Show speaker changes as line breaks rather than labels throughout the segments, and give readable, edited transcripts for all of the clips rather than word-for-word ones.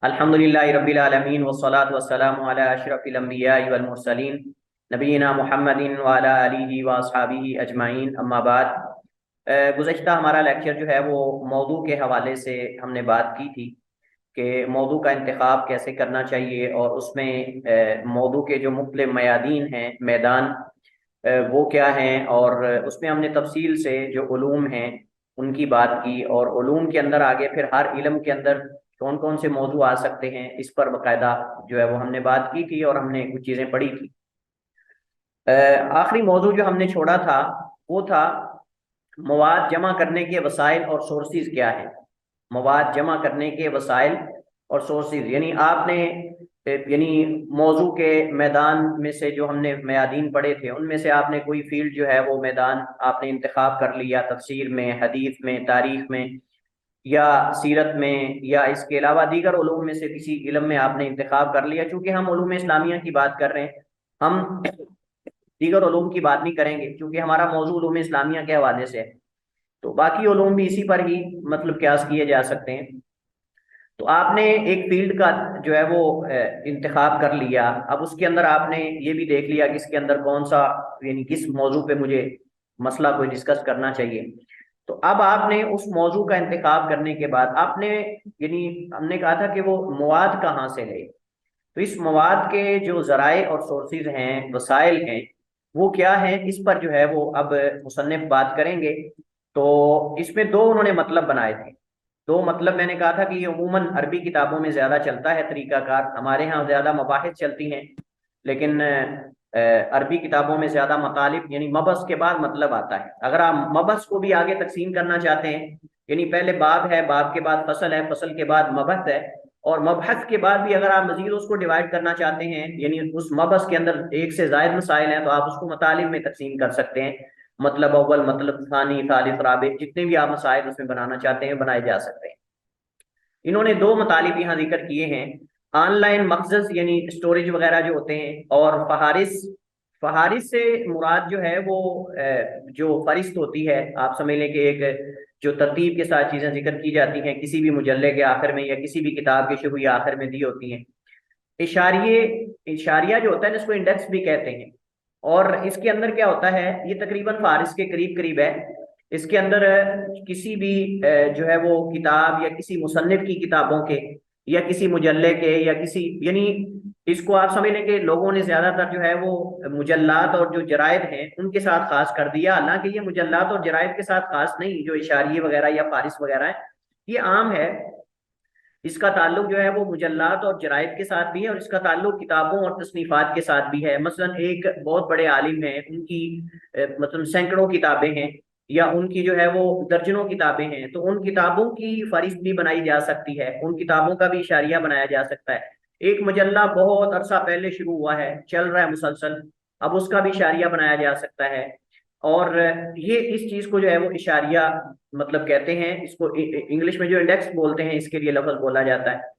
अल्हम्दुलिल्लाहि रब्बिल आलमीन वस्सलातु वस्सलामु अला अशरफिल अंबियाइ वल मुरसलीन नबीना मुहम्मदिन व अला आलिहि व अस्हाबिहि अजमाइन अम्मा बाद। गुज़श्ता हमारा लेक्चर जो है वो मौदू के हवाले से हमने बात की थी कि मौदू का इंतखाब कैसे करना चाहिए और उसमें मौदू के जो मुख्तलिफ मयादीन हैं, मैदान वो क्या हैं, और उसमें हमने तफसील से जो उलूम हैं उनकी बात की, और उलूम के अंदर आगे फिर हर इल्म के अंदर कौन कौन से मौजू आ सकते हैं इस पर बाकायदा जो है वो हमने बात की थी और हमने कुछ चीज़ें पढ़ी थी। आखिरी मौजू जो हमने छोड़ा था वो था मवाद जमा करने के वसाइल और सोर्सेज क्या है। मवाद जमा करने के वसाइल और सोर्सेज यानी आपने यानी मौजू के मैदान में से जो हमने मयादीन पढ़े थे उनमें से आपने कोई फील्ड जो है वो मैदान आपने इंतखाब कर लिया, तफसीर में, हदीस में, तारीख में, या सीरत में, या इसके अलावा दीगर उलूम में से किसी इल्म में आपने इंतखाब कर लिया। चूंकि हम उलूम इस्लामिया की बात कर रहे हैं, हम दीगर उलूम की बात नहीं करेंगे क्योंकि हमारा मौजू उलूम इस्लामिया के हवाले से है। तो बाकी उलूम भी इसी पर ही मतलब क्यास किए जा सकते हैं। तो आपने एक फील्ड का जो है वो इंतखाब कर लिया। अब उसके अंदर आपने ये भी देख लिया कि इसके अंदर कौन सा यानी किस मौजू पे मुझे मसला कोई डिस्कस करना चाहिए। तो अब आपने उस मौजू का इंतखाब करने के बाद आपने यानी हमने कहा था कि वो मवाद कहाँ से ले। तो इस मवाद के जो जराए और सोर्सेज हैं, वसाइल हैं, वो क्या है, इस पर जो है वो अब मुसन्निफ बात करेंगे। तो इसमें दो उन्होंने मतलब बनाए थे। दो मतलब मैंने कहा था कि ये अमूमन अरबी किताबों में ज्यादा चलता है तरीकाकार, हमारे यहाँ ज्यादा मबाहिस चलती हैं, लेकिन अरबी किताबों में ज्यादा मतालिब यानी मबस के बाद मतलब आता है। अगर आप मबस को भी आगे तकसीम करना चाहते हैं, यानी पहले बाब है, बाब के बाद फसल है, फसल के बाद मबहस है, और मबहस के बाद भी अगर आप मजीद उसको डिवाइड करना चाहते हैं यानी उस मबस के अंदर एक से जायद मसाइल हैं, तो आप उसको मतालिब में तकसीम कर सकते हैं। मतलब अव्वल, मतलब सानी, सालिस, राबे, जितने भी आप मसाइल उसमें बनाना चाहते हैं बनाए जा सकते हैं। इन्होंने दो मतालिब यहाँ जिक्र किए हैं, ऑनलाइन मखजस यानी स्टोरेज वगैरह जो होते हैं, और फहारिस। फहारिस से मुराद जो है वो जो फरिस्त होती है, आप समझ लें कि एक जो तरतीब के साथ चीजें जिक्र की जाती हैं किसी भी मुजल्ले के आखिर में या किसी भी किताब के शुरू या आखिर में दी होती हैं। इशारिये, इशारिया जो होता है ना, इसको इंडेक्स भी कहते हैं। और इसके अंदर क्या होता है, ये तकरीबन फारिस के करीब करीब है। इसके अंदर किसी भी जो है वो किताब या किसी मुसन्निफ की किताबों के या किसी मुजल्ले के या किसी यानी इसको आप समझ लें कि लोगों ने ज्यादातर जो है वो मुजल्लात और जो जरायद हैं उनके साथ खास कर दिया। हालांकि ये मुजल्लात और जरायद के साथ खास नहीं, जो इशारिये वगैरह या फारिस वगैरह है ये आम है। इसका ताल्लुक जो है वो मुजल्लात और जराइद के साथ भी है, और इसका ताल्लुक किताबों और तसनीफात के साथ भी है। मसलन एक बहुत बड़े आलिम हैं, उनकी मतलब सैकड़ों किताबें हैं, या उनकी जो है वो दर्जनों किताबें हैं, तो उन किताबों की फहरिस्त भी बनाई जा सकती है, उन किताबों का भी इशारिया बनाया जा सकता है। एक मुजल्ला बहुत अरसा पहले शुरू हुआ है, चल रहा है मुसलसल, अब उसका भी इशारिया बनाया जा सकता है। और ये इस चीज को जो है वो इशारिया मतलब कहते हैं। इसको इंग्लिश में जो इंडेक्स बोलते हैं इसके लिए लफ्ज बोला जाता है।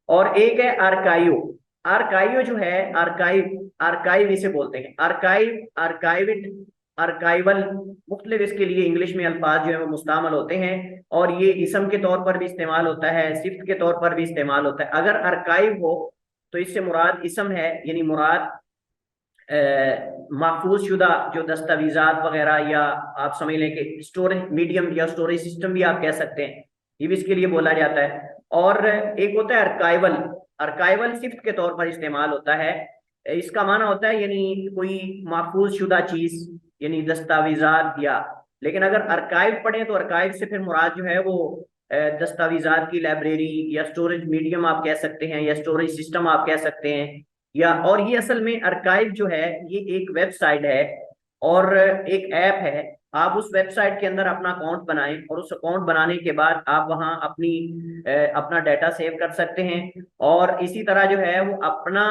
और एक है आर्काइव। आर्काइव जो है, आर्काइव, आर्काइव इसे बोलते हैं, आर्काइव, आर्काइविट, आर्काइवल, मुख्तलिफ इसके लिए इंग्लिश में अल्फाज जो है वो मुस्तामल होते हैं। और ये इसम के तौर पर भी इस्तेमाल होता है, सिफ्त के तौर पर भी इस्तेमाल होता है। अगर आर्काइव हो तो इससे मुराद इसम है, यानी मुराद महफूज शुदा जो दस्तावेजात वगैरह, या आप समझ लें कि स्टोरेज मीडियम या स्टोरेज सिस्टम भी आप कह सकते हैं, ये भी इसके लिए बोला जाता है। और एक होता है अर्काइवल। अर्काइवल सिफ्त के तौर पर इस्तेमाल होता है। इसका माना होता है यानी कोई महफूज शुदा चीज, यानी दस्तावेजात, या लेकिन अगर अर्काइव पढ़े तो अर्काइव से फिर मुराद जो है वो दस्तावेजात की लाइब्रेरी या स्टोरेज मीडियम आप कह सकते हैं, या स्टोरेज सिस्टम आप कह सकते हैं। या और ये असल में अर्काइव जो है ये एक वेबसाइट है और एक ऐप है। आप उस वेबसाइट के अंदर अपना अकाउंट बनाएं और उस अकाउंट बनाने के बाद आप वहां अपना डाटा सेव कर सकते हैं। और इसी तरह जो है वो अपना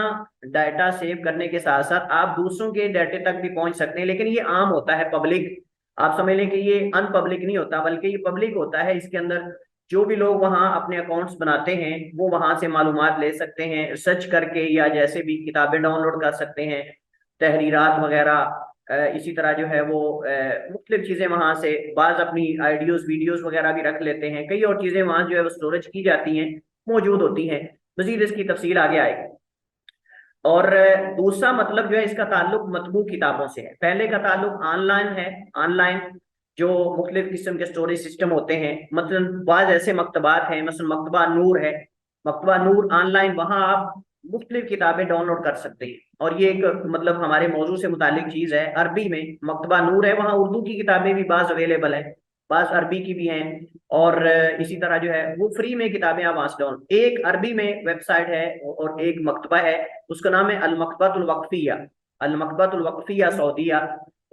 डाटा सेव करने के साथ साथ आप दूसरों के डाटे तक भी पहुंच सकते हैं, लेकिन ये आम होता है, पब्लिक। आप समझ लें कि ये अनपब्लिक नहीं होता बल्कि ये पब्लिक होता है। इसके अंदर जो भी लोग वहाँ अपने अकाउंट्स बनाते हैं वो वहां से मालूमात ले सकते हैं सर्च करके, या जैसे भी किताबें डाउनलोड कर सकते हैं, तहरीरात वगैरह। इसी तरह जो है वो मुख्तलिफ चीज़ें वहाँ से, बाज अपनी आइडियोज वीडियोज वगैरह भी रख लेते हैं, कई और चीज़ें वहाँ जो है वो स्टोरेज की जाती हैं, मौजूद होती हैं। मजीद इसकी तफसील आगे आएगी। और दूसरा मतलब जो है इसका ताल्लुक मतबू किताबों से है। पहले का ताल्लुक ऑनलाइन है। ऑनलाइन जो मुख्तलिफ किस्म के स्टोरेज सिस्टम होते हैं, मतलब बाज़ ऐसे मकतबात हैं, मसलन मकतबा नूर है, मकतबा नूर ऑनलाइन, वहाँ आप मुख्तलिफ किताबें डाउनलोड कर सकते हैं। और ये एक मतलब हमारे मौजू से मुतालिक चीज़ है। अरबी में मकतबा नूर है, वहाँ उर्दू की किताबें भी बाज़ अवेलेबल है, बाज़ अरबी की भी हैं। और इसी तरह जो है वो फ्री में किताबें आप वहाँ से डाउन, एक अरबी में वेबसाइट है और एक मकतबा है, उसका नाम है अल-मकतबतुल वक्फिया, अल-मकतबतुल वक्फिया सऊदीया।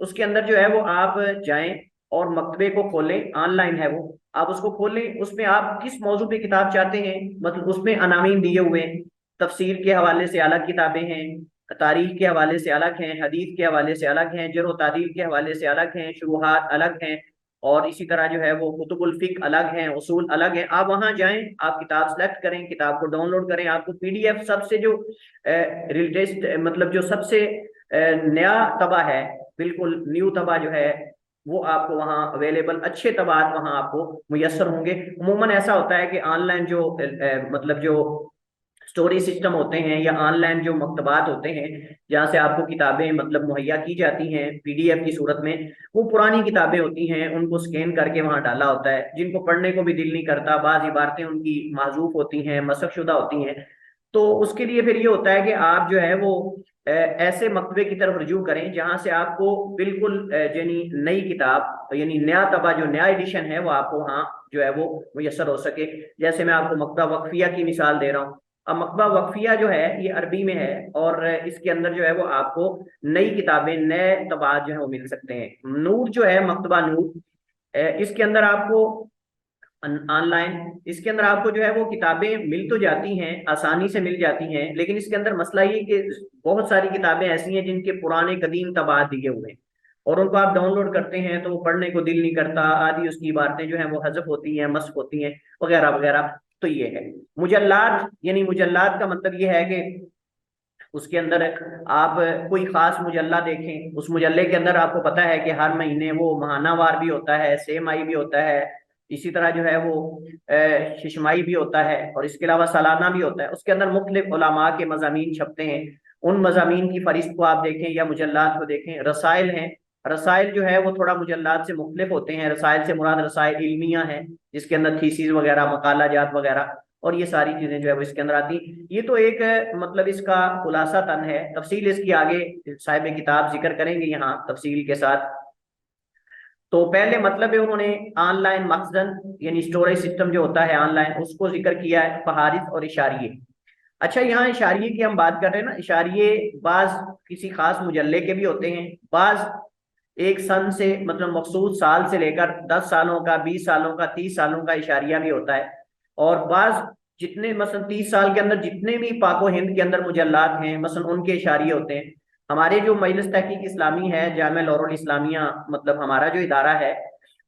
उसके अंदर जो है वो आप जाएं और मकतबे को खोलें, ऑनलाइन है वो, आप उसको खोलें, उसमें आप किस मौजू पे किताब चाहते हैं, मतलब उसमें अनामीन दिए हुए हैं, तफसीर के हवाले से अलग किताबें हैं, तारीख के हवाले से अलग हैं, हदीस के हवाले से अलग हैं, जर्ह व तादील के हवाले से अलग हैं, शुरुहात अलग हैं, और इसी तरह जो है वो कुतुबुल फिक अलग हैं, उसूल अलग हैं। आप वहां जाएं, आप किताब सेलेक्ट करें, किताब को डाउनलोड करें, आपको पीडीएफ सबसे जो लेटेस्ट मतलब जो सबसे नया तबा है, बिल्कुल न्यू तबा जो है वो आपको वहाँ अवेलेबल, अच्छे तबात वहाँ आपको मुयसर होंगे। उमूमन ऐसा होता है कि ऑनलाइन जो मतलब जो स्टोरेज सिस्टम होते हैं या ऑनलाइन जो मकतबात होते हैं जहाँ से आपको किताबें मतलब मुहैया की जाती हैं पीडीएफ की सूरत में, वो पुरानी किताबें होती हैं, उनको स्कैन करके वहाँ डाला होता है, जिनको पढ़ने को भी दिल नहीं करता, बाज़ इबारतें उनकी माजूफ होती हैं, मसखशुदा होती हैं। तो उसके लिए फिर ये होता है कि आप जो है वो ऐसे मकतबे की तरफ रुजू करें जहाँ से आपको बिल्कुल यानी नई किताब, यानी नया तबा, जो नया एडिशन है वो आपको वहाँ जो है वो मुयसर हो सके। जैसे मैं आपको मकतबा वक्फिया की मिसाल दे रहा हूँ। अब मकतबा वक्फिया जो है ये अरबी में है और इसके अंदर जो है वो आपको नई किताबें, नए तबात जो है वो मिल सकते हैं। नूर जो है, मकतबा नूर, इसके अंदर आपको ऑनलाइन, इसके अंदर आपको जो है वो किताबें मिल तो जाती हैं, आसानी से मिल जाती हैं, लेकिन इसके अंदर मसला ये कि बहुत सारी किताबें ऐसी हैं जिनके पुराने कदीम तबात दिए हुए हैं, और उनको आप डाउनलोड करते हैं तो वो पढ़ने को दिल नहीं करता, आदि उसकी इबारतें जो हैं वो हज़फ होती हैं, मस्क होती हैं, वगैरह वगैरह। तो ये है मुजल्लात, यानी मुजल्लात का मतलब ये है कि उसके अंदर आप कोई खास मुजल्ला देखें, उस मुजल्ले के अंदर आपको पता है कि हर महीने वो महानावार भी होता है, सेमाई भी होता है, इसी तरह जो है वो शिशमाई भी होता है, और इसके अलावा सालाना भी होता है। उसके अंदर मुख्तलिफ उलमा के मज़ामीन छपते हैं, उन मज़ामीन की फहरिस्त को आप देखें या मुजल्लात को देखें। रसाइल हैं, रसाइल जो है वो थोड़ा मुजल्लात से मुख्तलिफ होते हैं। रसाइल से मुराद रसाइल इल्मिया है, जिसके अंदर थीसिस वगैरह, मकालाजात वगैरह और ये सारी चीजें जो है वो इसके अंदर आती। ये तो एक मतलब इसका खुलासा तन है, तफसील इसकी आगे साहिब किताब जिक्र करेंगे यहाँ तफसील के साथ। तो पहले मतलब है उन्होंने ऑनलाइन मखजन यानी स्टोरेज सिस्टम जो होता है ऑनलाइन, उसको जिक्र किया है, फहारिस और इशारिये। अच्छा, यहाँ इशारिये की हम बात कर रहे हैं ना, इशारिये बाज किसी खास मुजल्ले के भी होते हैं, बाज एक सन से मतलब मखसूस साल से लेकर 10 सालों का, 20 सालों का, 30 सालों का इशारिया भी होता है। और बाज जितने मसलन 30 साल के अंदर जितने भी पाको हिंद के अंदर मुजल्लात हैं मसलन उनके इशारिये होते हैं। हमारे जो मजलिस तहकीक इस्लामी है, जामिया लौरुल इस्लामिया मतलब हमारा जो इदारा है,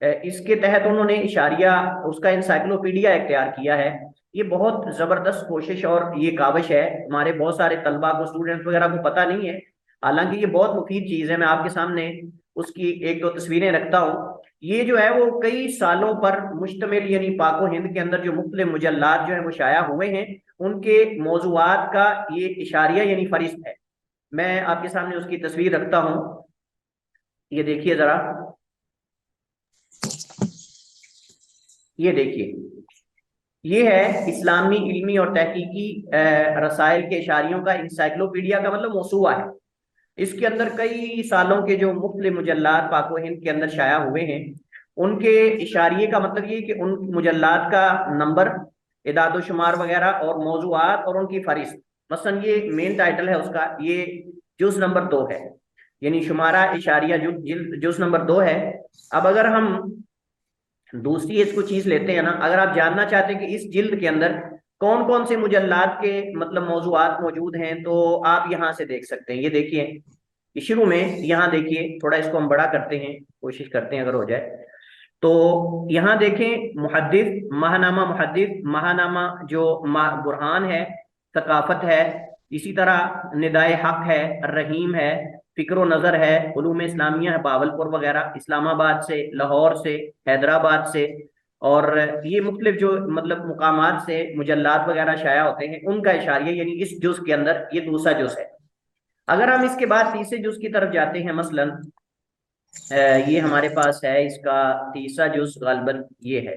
इसके तहत उन्होंने इशारिया, उसका इंसाइक्लोपीडिया इख्तियार किया है। ये बहुत ज़बरदस्त कोशिश और ये काविश है, हमारे बहुत सारे तलबा को, स्टूडेंट्स वगैरह को पता नहीं है, हालांकि ये बहुत मुफीद चीज़ है। मैं आपके सामने उसकी एक दो तस्वीरें रखता हूँ। ये जो है वो कई सालों पर मुश्तमिल, यानी पाको हिंद के अंदर जो मुख्तलिफ मुजल्लात जो है वो शाया हुए हैं, उनके मौजूआत का ये इशारिया यानी फरिस्त है। मैं आपके सामने उसकी तस्वीर रखता हूँ, ये देखिए जरा, ये देखिए, ये है इस्लामी इल्मी और तहकीकी रसाइल के इशारियों का इंसाइक्लोपीडिया का मतलब मौसूआ है। इसके अंदर कई सालों के जो मुख्तलिफ मुजल्लात पाको हिंद के अंदर शाया हुए हैं, उनके इशारिये का मतलब ये कि उन मुजल्लात का नंबर, इदाद शुमार वगैरह और मौजूआत और उनकी फहरिस्त। मसलन ये मेन टाइटल है उसका, ये जुज नंबर 2 है, यानी शुमारा इशारिया जुज नंबर 2 है। अब अगर हम दूसरी इसको चीज लेते हैं ना, अगर आप जानना चाहते हैं कि इस जिल्द के अंदर कौन कौन से मुजल्लात के मतलब मौजूआत मौजूद हैं, तो आप यहाँ से देख सकते हैं। ये देखिए, ये शुरू में यहाँ देखिए, थोड़ा इसको हम बड़ा करते हैं, कोशिश करते हैं अगर हो जाए तो। यहाँ देखें, मुहद्दिस, महानामा मुहद्दिस, महानामा जो बुरहान है, सकाफत है, इसी तरह निदाए हक है, रहीम है, फिक्र नज़र है, उलूम इस्लामिया है, बावलपुर वगैरह, इस्लामाबाद से, लाहौर से, हैदराबाद से, और ये मुख्तलिफ जो मतलब मुकामात से मुजल्लात वगैरह शाया होते हैं उनका इशारिया, यानी इस जुज के अंदर ये दूसरा जुज है। अगर हम इसके बाद तीसरे जुज की तरफ जाते हैं, मसलन ये हमारे पास है, इसका तीसरा जुज गालबन ये है।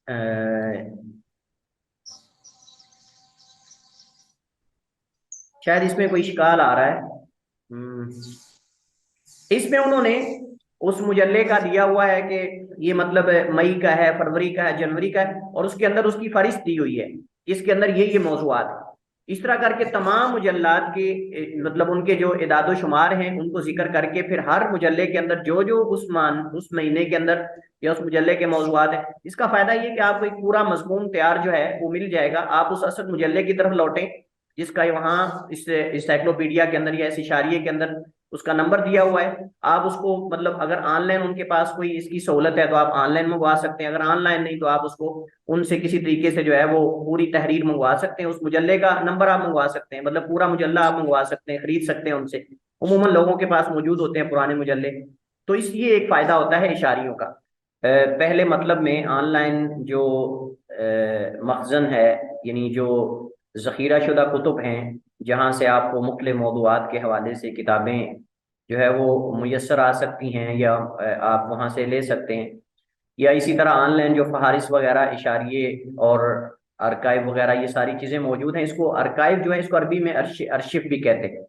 अ, शायद इसमें कोई शिकाल आ रहा है। इसमें उन्होंने उस मुजल्ले का दिया हुआ है कि ये मतलब मई का है, फरवरी का है, जनवरी का है, और उसके अंदर उसकी फहरिस्त दी हुई है, इसके अंदर ये मौजूआत है। इस तरह करके तमाम मुजल्लात के मतलब उनके जो इदाद शुमार हैं उनको जिक्र करके फिर हर मुजल्ले के अंदर जो जो उस महीने के अंदर या उस मुजल्ले के मौजूआत है, इसका फायदा ये कि आपको एक पूरा मजमून तैयार जो है वो मिल जाएगा। आप उस असल मुजल्ले की तरफ लौटें जिसका वहाँ इस इंसाइक्लोपीडिया के अंदर या इस इशारिये के अंदर उसका नंबर दिया हुआ है। आप उसको मतलब अगर ऑनलाइन उनके पास कोई इसकी सहूलत है तो आप ऑनलाइन मंगवा सकते हैं, अगर ऑनलाइन नहीं तो आप उसको उनसे किसी तरीके से जो है वो पूरी तहरीर मंगवा सकते हैं, उस मुजल्ले का नंबर आप मंगवा सकते हैं, मतलब पूरा मुजल्ला आप मंगवा सकते हैं, खरीद सकते हैं उनसे। उमूमन लोगों के पास मौजूद होते हैं पुराने मुजल्ले। तो इस ये एक फायदा होता है इशारियों का। पहले मतलब में ऑनलाइन जो मखजन है, यानी जो जखीरा शुदा कुतुब हैं जहाँ से आपको मुख्तलिफ मौदूआत के हवाले से किताबें जो है वो मुयस्सर आ सकती हैं या आप वहाँ से ले सकते हैं, या इसी तरह ऑनलाइन जो फहारिस वगैरह, इशारिये और अरकाइव वगैरह ये सारी चीज़ें मौजूद हैं। इसको अरकाइव जो है इसको अरबी में अर्शिफ भी कहते हैं।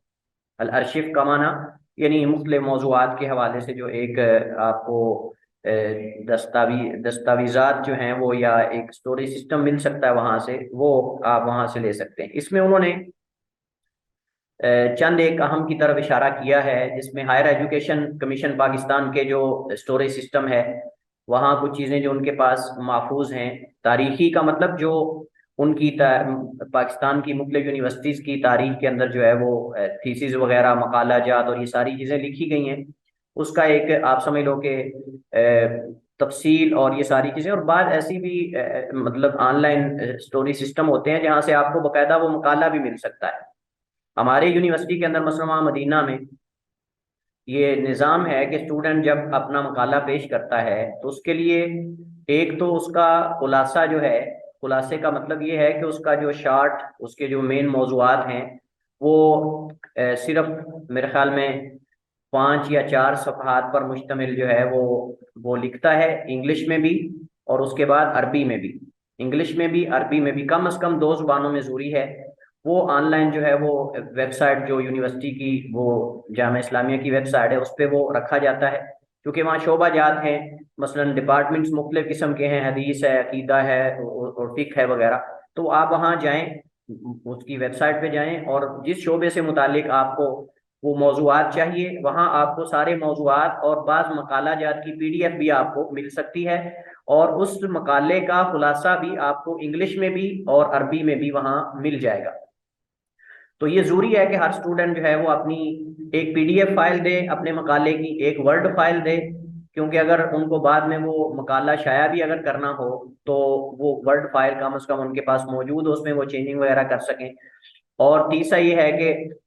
अल अर्शिफ का माना यानी मुख्तलिफ मौजूआत के हवाले से जो एक आपको दस्तावेजात जो हैं वो, या एक स्टोरेज सिस्टम मिल सकता है वहाँ से, वो आप वहाँ से ले सकते हैं। इसमें उन्होंने चंद एक अहम की तरफ इशारा किया है, जिसमें हायर एजुकेशन कमीशन पाकिस्तान के जो स्टोरेज सिस्टम है वहाँ कुछ चीज़ें जो उनके पास महफूज हैं, तारीखी का मतलब जो उनकी पाकिस्तान की मुख्तलिफ यूनिवर्सिटीज़ की तारीख के अंदर जो है वो थीसिस वगैरह, मकाला जात और ये सारी चीज़ें लिखी गई हैं, उसका एक आप समझ लो कि तफसील और ये सारी चीज़ें। और बाद ऐसी भी मतलब ऑनलाइन स्टोरेज सिस्टम होते हैं जहाँ से आपको बाकायदा वो मकाला भी मिल सकता है। हमारे यूनिवर्सिटी के अंदर मसलन वहाँ मदीना में ये निज़ाम है कि स्टूडेंट जब अपना मकाला पेश करता है तो उसके लिए एक तो उसका खुलासा जो है, खुलासे का मतलब ये है कि उसका जो शार्ट, उसके जो मेन मौजूआत हैं वो सिर्फ मेरे ख्याल में 5 या 4 सफ़हात पर मुश्तमिल जो है वो लिखता है, इंग्लिश में भी और उसके बाद अरबी में भी। इंग्लिश में भी अरबी में भी कम से कम 2 ज़ुबानों में ज़रूरी है। वो ऑनलाइन जो है वो वेबसाइट जो यूनिवर्सिटी की, वो जामिया इस्लामिया की वेबसाइट है, उस पर वो रखा जाता है, क्योंकि वहाँ शोबा जात हैं, मसलन डिपार्टमेंट्स मुख्तलिफ किस्म के हैं, हदीस है, अकीदा है और फ़िक़्ह है वगैरह। तो आप वहाँ जाएँ, उसकी वेबसाइट पे जाएँ और जिस शोबे से मुतालिक आपको वो मौजूआत चाहिए, वहाँ आपको सारे मौजूआत और बाज़ मकाला जात की PDF भी आपको मिल सकती है, और उस मकाले का खुलासा भी आपको इंग्लिश में भी और अरबी में भी वहाँ मिल जाएगा। तो ये जरूरी है कि हर स्टूडेंट जो है वो अपनी एक PDF फाइल दे, अपने मकाले की एक वर्ड फाइल दे, क्योंकि अगर उनको बाद में वो मकाला शाया भी अगर करना हो तो वो वर्ड फाइल कम से कम उनके पास मौजूद हो, उसमें वो चेंजिंग वगैरह कर सकें। और तीसरा ये है कि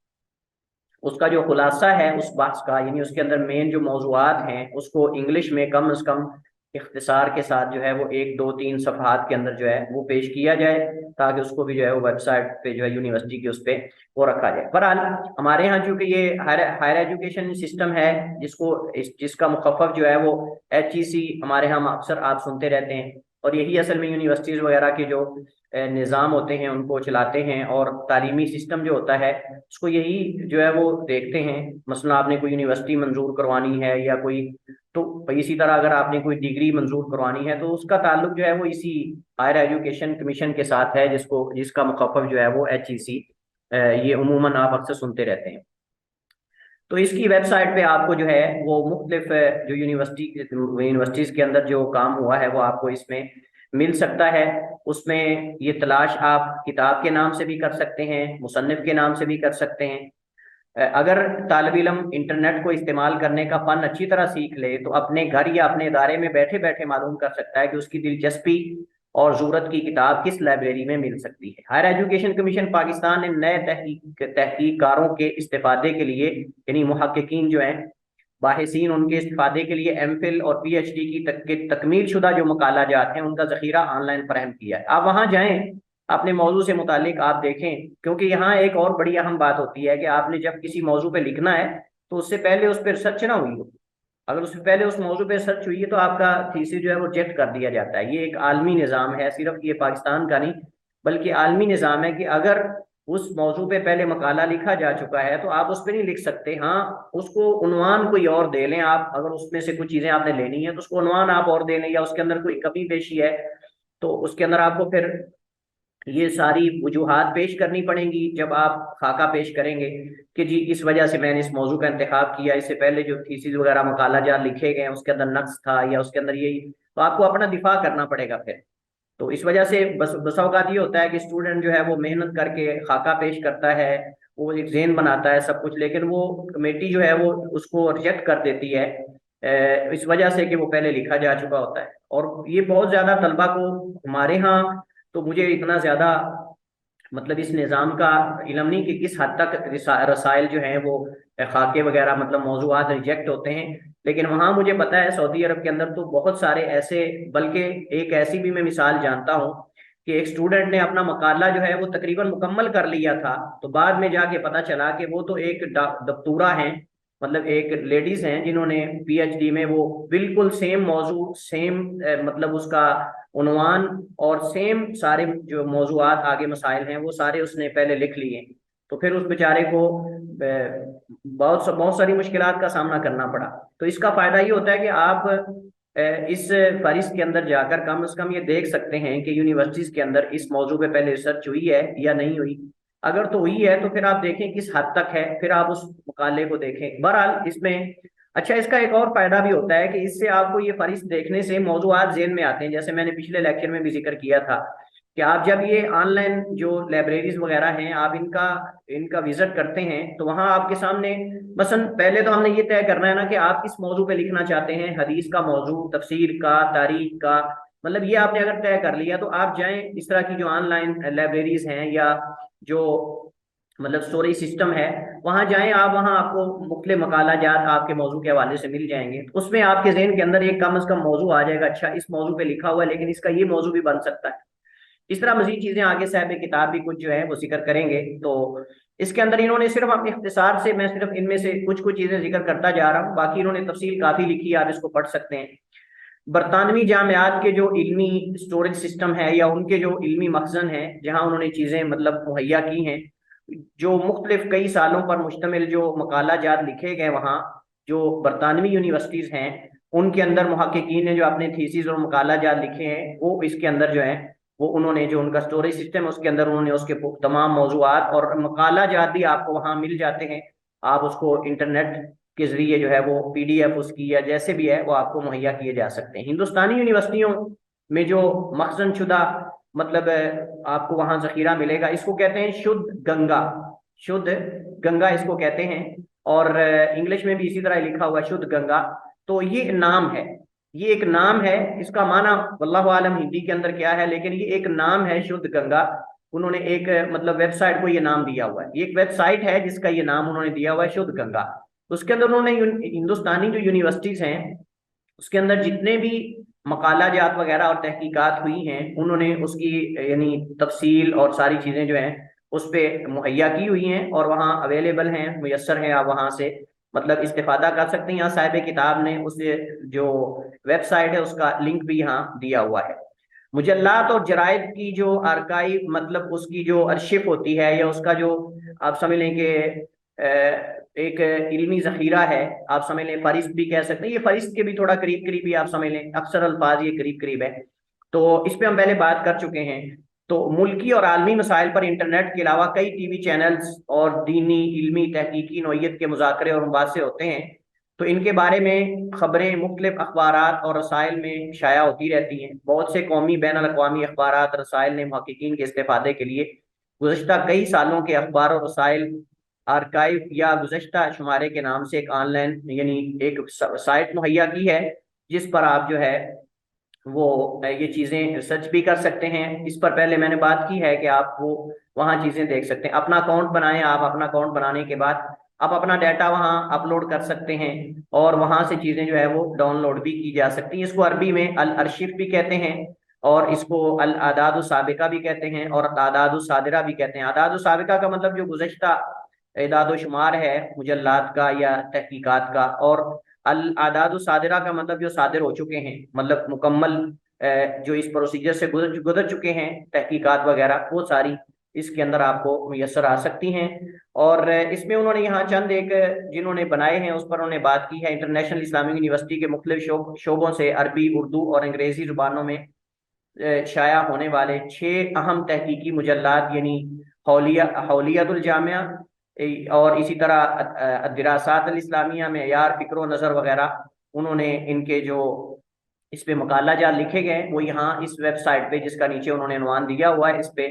उसका जो खुलासा है उस बात का, यानी उसके अंदर मेन जो मौजूआत हैं उसको इंग्लिश में कम से कम इख्तिसार के साथ जो है वो 1, 2, 3 सफ़हात के अंदर जो है वो पेश किया जाए, ताकि उसको भी जो है वो वेबसाइट पे जो है यूनिवर्सिटी की उस पर वो रखा जाए। बहरहाल हमारे यहाँ चूंकि ये हायर एजुकेशन सिस्टम है जिसका मुखफ़फ़ जो है वो HEC हमारे यहाँ अक्सर आप सुनते रहते हैं, और यही असल में यूनिवर्सिटीज़ वगैरह के जो निज़ाम होते हैं उनको चलाते हैं, और तालीमी सिस्टम जो होता है उसको यही जो है वो देखते हैं। मसलन आपने कोई यूनिवर्सिटी मंजूर करवानी है या कोई, तो इसी तरह अगर आपने कोई डिग्री मंजूर करवानी है तो उसका ताल्लुक जो है वो इसी हायर एजुकेशन कमीशन के साथ है, जिसका मुखफ़फ़ जो है वो HEC, ये उमूमन आप अक्सर सुनते रहते हैं। तो इसकी वेबसाइट पे आपको जो है वो मुख्तलिफ जो यूनिवर्सिटीज़ के अंदर जो काम हुआ है वो आपको इसमें मिल सकता है। उसमें ये तलाश आप किताब के नाम से भी कर सकते हैं, मुसन्निफ के नाम से भी कर सकते हैं। अगर तालिब इल्म इंटरनेट को इस्तेमाल करने का फन अच्छी तरह सीख ले तो अपने घर या अपने इदारे में बैठे बैठे मालूम कर सकता है कि उसकी दिलचस्पी और ज़रूरत की किताब किस लाइब्रेरी में मिल सकती है। हायर एजुकेशन कमीशन पाकिस्तान ने नए तहकीकारों के इस्तेफादे के लिए, यानी मुहक्किकीन जो हैं, बाहिसीन, उनके इस्तेफादे के लिए एमफिल और पीएचडी की तकमील शुदा जो मकाला जात हैं उनका जखीरा ऑनलाइन फराहम किया है। आप वहाँ जाएं, अपने मौजू से मुतालिक आप देखें, क्योंकि यहाँ एक और बड़ी अहम बात होती है कि आपने जब किसी मौजू पे लिखना है तो उससे पहले उस पर रिसर्च ना हुई हो। अगर उससे पहले उस मौजू पे सर्च हुई है तो आपका थीसिस जो है वो रिजेक्ट कर दिया जाता है। ये एक आलमी निज़ाम है, सिर्फ ये पाकिस्तान का नहीं बल्कि आलमी निज़ाम है कि अगर उस मौजू पे पहले मकाला लिखा जा चुका है तो आप उस पर नहीं लिख सकते। हाँ, उसको उन्वान कोई और दे लें आप, अगर उसमें से कुछ चीज़ें आपने लेनी है तो उसको उन्वान आप और दे लें, या उसके अंदर कोई कमी पेशी है तो उसके अंदर आपको फिर ये सारी वजूहात पेश करनी पड़ेंगी जब आप खाका पेश करेंगे कि जी इस वजह से मैंने इस मौजू का इंतखाब किया, इससे पहले जो थीसिस वगैरह मकाला जात लिखे गए उसके अंदर नक्स था या उसके अंदर यही, तो आपको अपना दिफा करना पड़ेगा फिर। तो इस वजह से बस बसा औकात ये होता है कि स्टूडेंट जो है वो मेहनत करके खाका पेश करता है, वो एक ज़ेन बनाता है सब कुछ, लेकिन वो कमेटी जो है वो उसको रिजेक्ट कर देती है इस वजह से कि वो पहले लिखा जा चुका होता है। और ये बहुत ज़्यादा तलबा को हमारे यहाँ, तो मुझे इतना ज़्यादा मतलब इस निज़ाम का इलम नहीं कि किस हद तक रसायल जो हैं वो खाके वगैरह मतलब मौजूआत रिजेक्ट होते हैं, लेकिन वहाँ मुझे पता है सऊदी अरब के अंदर तो बहुत सारे ऐसे, बल्कि एक ऐसी भी मैं मिसाल जानता हूँ कि एक स्टूडेंट ने अपना मकाला जो है वो तकरीबन मुकम्मल कर लिया था, तो बाद में जाके पता चला कि वो तो एक दक्तूरा हैं, मतलब एक लेडीज हैं जिन्होंने पीएचडी में वो बिल्कुल सेम मौजू, सेम मतलब उसका उन्वान और सेम सारे जो मौजूआत आगे मसाइल हैं वो सारे उसने पहले लिख लिए। तो फिर उस बेचारे को बहुत सारी मुश्किलात का सामना करना पड़ा। तो इसका फायदा ये होता है कि आप इस फहरिस्त के अंदर जाकर कम से कम ये देख सकते हैं कि यूनिवर्सिटीज के अंदर इस मौजू पे पहले रिसर्च हुई है या नहीं हुई। अगर तो हुई है तो फिर आप देखें किस हद तक है, फिर आप उस मुकाले को देखें। बहरहाल इसमें अच्छा, इसका एक और फायदा भी होता है कि इससे आपको ये फहरिस्त देखने से मौजूआत ज़हन में आते हैं। जैसे मैंने पिछले लेक्चर में भी जिक्र किया था कि आप जब ये ऑनलाइन जो लाइब्रेरीज वगैरह हैं आप इनका इनका विजिट करते हैं तो वहाँ आपके सामने, मसलन पहले तो हमने ये तय करना है ना कि आप किस मौजू पे लिखना चाहते हैं, हदीस का मौजू, तफसीर का, तारीख का, मतलब ये आपने अगर तय कर लिया तो आप जाएं इस तरह की जो ऑनलाइन लाइब्रेरीज हैं या जो मतलब स्टोरेज सिस्टम है वहां जाएं आप, वहां आपको मुख्तलिफ मकाला जात आपके मौजू के हवाले से मिल जाएंगे। तो उसमें आपके जहन के अंदर एक कम से कम मौजू आ जाएगा, अच्छा इस मौजू पे लिखा हुआ है लेकिन इसका ये मौजू भी बन सकता है। इस तरह मजीद चीजें आगे साहब किताब भी कुछ जो है वो जिक्र करेंगे। तो इसके अंदर इन्होंने सिर्फ अपने इख्तिसार से, मैं सिर्फ इनमें से कुछ कुछ चीजें जिक्र करता जा रहा हूँ, बाकी इन्होंने तफसील काफी लिखी है, आप इसको पढ़ सकते हैं। बरतानवी जामियात के जो इल्मी स्टोरेज सिस्टम है या उनके जो इल्मी मखजन है जहाँ उन्होंने चीज़ें मतलब मुहैया की हैं, जो मुख्तलिफ कई सालों पर मुश्तमिल जो मकाला जात लिखे गए वहाँ, जो बरतानवी यूनिवर्सिटीज़ हैं उनके अंदर मुहक्किकीन ने जो अपने थीसिस और मकाला जात लिखे हैं वो इसके अंदर जो है वो उन्होंने जो उनका स्टोरेज सिस्टम है उसके अंदर उन्होंने उसके तमाम मौजूआत और मकाला जात भी आपको वहाँ मिल जाते हैं। आप उसको इंटरनेट के जरिए जो है वो पीडीएफ उसकी या जैसे भी है वो आपको मुहैया किए जा सकते हैं। हिंदुस्तानी यूनिवर्सिटियों में जो मखजन शुदा मतलब आपको वहाँ जखीरा मिलेगा, इसको कहते हैं शुद्ध गंगा, शुद्ध गंगा इसको कहते हैं, और इंग्लिश में भी इसी तरह लिखा हुआ शुद्ध गंगा। तो ये नाम है, ये एक नाम है, इसका माना वल्लाहु आलम हिंदी के अंदर क्या है, लेकिन ये एक नाम है शुद्ध गंगा। उन्होंने एक मतलब वेबसाइट को ये नाम दिया हुआ है, ये एक वेबसाइट है जिसका ये नाम उन्होंने दिया हुआ है शुद्ध गंगा। उसके अंदर उन्होंने हिंदुस्तानी जो यूनिवर्सिटीज हैं उसके अंदर जितने भी मकाला जात वगैरह और तहकीकात हुई हैं उन्होंने उसकी यानी तफसील और सारी चीज़ें जो हैं उस पर मुहैया की हुई हैं और वहाँ अवेलेबल हैं, मुयसर हैं, आप वहाँ से मतलब इस्तेफादा कर सकते हैं। यहाँ साहिब किताब ने उस जो वेबसाइट है उसका लिंक भी यहाँ दिया हुआ है। मुजल्लात और जराइद की जो आर्काइव मतलब उसकी जो अर्शिफ होती है या उसका जो आप समझ लें कि एक इल्मी जखीरा है, आप समझ लें, फरिश्त भी कह सकते हैं, ये फरिश्त के भी थोड़ा करीब करीब ही आप समझ लें, अक्सर अल्फाज ये करीब करीब है। तो इस पे हम पहले बात कर चुके हैं। तो मुल्की और आलमी मसाइल पर इंटरनेट के अलावा कई टीवी चैनल्स और दीनी, इल्मी, तहकीकी नौइयत के मुज़ाकरे और मुबासे होते हैं। तो इनके बारे में खबरें मुख्तलिफ अखबारात और रसाइल में शाया होती रहती हैं। बहुत से कौमी बैन अवी अखबारात रसाइल ने मुहक्किकीन के इस्तेफादे के लिए गुज़श्ता कई सालों के अखबार और रसाइल आर्काइव या गुज़श्ता शुमारे के नाम से एक ऑनलाइन यानी एक साइट मुहैया की है जिस पर आप जो है वो ये चीज़ें सर्च भी कर सकते हैं। इस पर पहले मैंने बात की है कि आप वो वहाँ चीज़ें देख सकते हैं। अपना अकाउंट बनाएं, आप अपना अकाउंट बनाने के बाद आप अपना डाटा वहाँ अपलोड कर सकते हैं और वहाँ से चीज़ें जो है वो डाउनलोड भी की जा सकती हैं। इसको अरबी में अल अरशिफ भी कहते हैं और इसको अल आदाद साबिका भी कहते हैं और आदाद सादिरा भी कहते हैं। आदाद साबिका का मतलब जो गुज़श्ता इदाद शुमार है मुजल्लात का या तहकीकात का, और अल आदाद सादिरा का मतलब जो सादिर हो चुके हैं, मतलब मुकम्मल जो इस प्रोसीजर से गुजर गुजर चुके हैं, तहकीकात वगैरह वो सारी इसके अंदर आपको मुयसर आ सकती हैं। और इसमें उन्होंने यहाँ चंद एक जिन्होंने बनाए हैं उस पर उन्होंने बात की है। इंटरनेशनल इस्लामिक यूनिवर्सिटी के मुख्तलिफ शोबों से अरबी, उर्दू और अंग्रेजी जुबानों में शाया होने वाले 6 अहम तहकीकी मुजल्लात यानी हौलियतुल जामिया और इसी तरह दिरासात अल इस्लामिया में यार फ़िक्र नज़र वगैरह, उन्होंने इनके जो इस पे मकाला जा लिखे गए वो यहाँ इस वेबसाइट पे जिसका नीचे उन्होंने उन्वान दिया हुआ है इस पे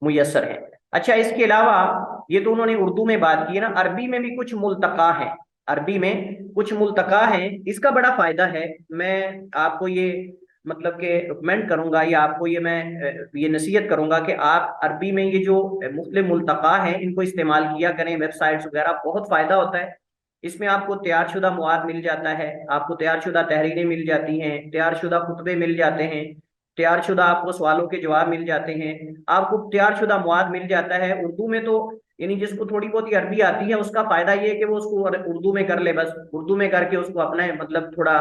मुयसर है। अच्छा, इसके अलावा ये तो उन्होंने उर्दू में बात की है ना, अरबी में भी कुछ मुल्तका है। अरबी में कुछ मुल्तका है, इसका बड़ा फायदा है। मैं आपको ये मतलब कि रिकमेंड करूंगा या आपको ये मैं ये नसीहत करूंगा कि आप अरबी में ये जो मुख्तलिफ मुल्तका हैं इनको इस्तेमाल किया करें। वेबसाइट्स वगैरह बहुत फायदा होता है। इसमें आपको तैयारशुदा मवाद मिल जाता है, आपको तैयारशुदा तहरीरें मिल जाती हैं, तैयारशुदा खुतबे मिल जाते हैं, तैयारशुदा आपको सवालों के जवाब मिल जाते हैं, आपको तैयारशुदा मवाद मिल जाता है। उर्दू में तो यानी जिसको थोड़ी बहुत ही अरबी आती है उसका फायदा ये है कि वो उसको उर्दू में कर ले, बस उर्दू में करके उसको अपना मतलब थोड़ा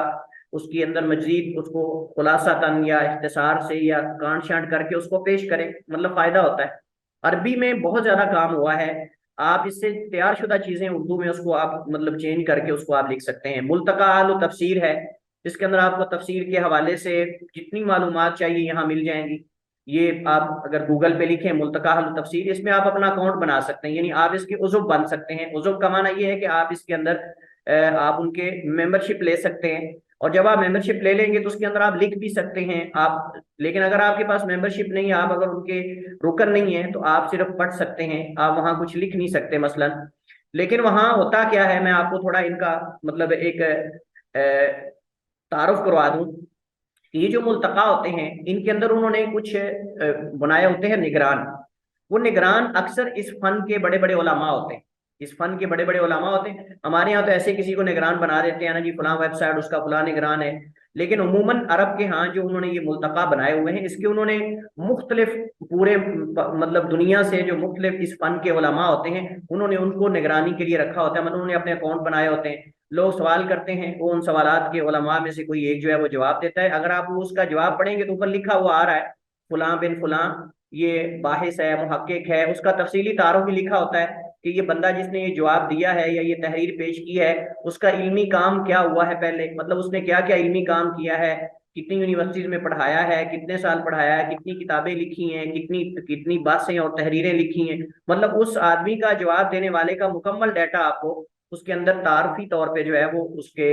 उसके अंदर मजीद उसको खुलासा तन या इख्तिसार से या कांट शांट करके उसको पेश करें, मतलब फायदा होता है। अरबी में बहुत ज्यादा काम हुआ है। आप इससे तैयारशुदा चीजें उर्दू में उसको आप मतलब चेंज करके उसको आप लिख सकते हैं। मुल्तका आल तफसीर है, जिसके अंदर आपको तफसीर के हवाले से जितनी मालूमात चाहिए यहाँ मिल जाएंगी। ये आप अगर गूगल पे लिखें मुल्तका अल तफसीर, इसमें आप अपना अकाउंट बना सकते हैं, यानी आप इसके उज़्व बन सकते हैं। उज़्व का माना ये है कि आप इसके अंदर आप उनके मेंबरशिप ले सकते हैं, और जब आप मेंबरशिप ले लेंगे तो उसके अंदर आप लिख भी सकते हैं आप। लेकिन अगर आपके पास मेंबरशिप नहीं है, आप अगर उनके रुकन नहीं है, तो आप सिर्फ पढ़ सकते हैं, आप वहां कुछ लिख नहीं सकते मसलन। लेकिन वहां होता क्या है, मैं आपको थोड़ा इनका मतलब एक तारुफ करवा दूं। ये जो मुल्तका होते हैं इनके अंदर उन्होंने कुछ बनाए होते हैं निगरान। वो निगरान अक्सर इस फन के बड़े बड़े उलमा होते हैं, इस फन के बड़े बड़े उलमा होते हैं। हमारे यहाँ तो ऐसे किसी को निगरान बना देते हैं ना जी, फलां वेबसाइट उसका फलां निगरान है। लेकिन उमूमन अरब के यहाँ जो उन्होंने ये मुल्तका बनाए हुए हैं, इसके उन्होंने मुख्तलिफ पूरे मतलब दुनिया से जो मुख्तलिफ इस फन के उलमा होते हैं उन्होंने उनको निगरानी के लिए रखा होता है, मतलब उन्होंने अपने अकाउंट बनाए होते हैं। लोग सवाल करते हैं, वो उन सवालात के उलमा में से कोई एक जो है वो जवाब देता है। अगर आप वो उसका जवाब पढ़ेंगे तो ऊपर लिखा हुआ आ रहा है फुलां बिन फुलां, ये बाहिस है, मुहक्किक है, उसका तफसीली तारुफ भी लिखा होता है कि ये बंदा जिसने ये जवाब दिया है या ये तहरीर पेश की है उसका इल्मी काम क्या हुआ है पहले, मतलब उसने क्या क्या इल्मी काम किया है, कितनी यूनिवर्सिटीज में पढ़ाया है, कितने साल पढ़ाया है, कितनी किताबें लिखी हैं, कितनी कितनी बातें और तहरीरें लिखी हैं। मतलब उस आदमी का जवाब देने वाले का मुकम्मल डाटा आपको उसके अंदर तारफी तौर पे जो है वो उसके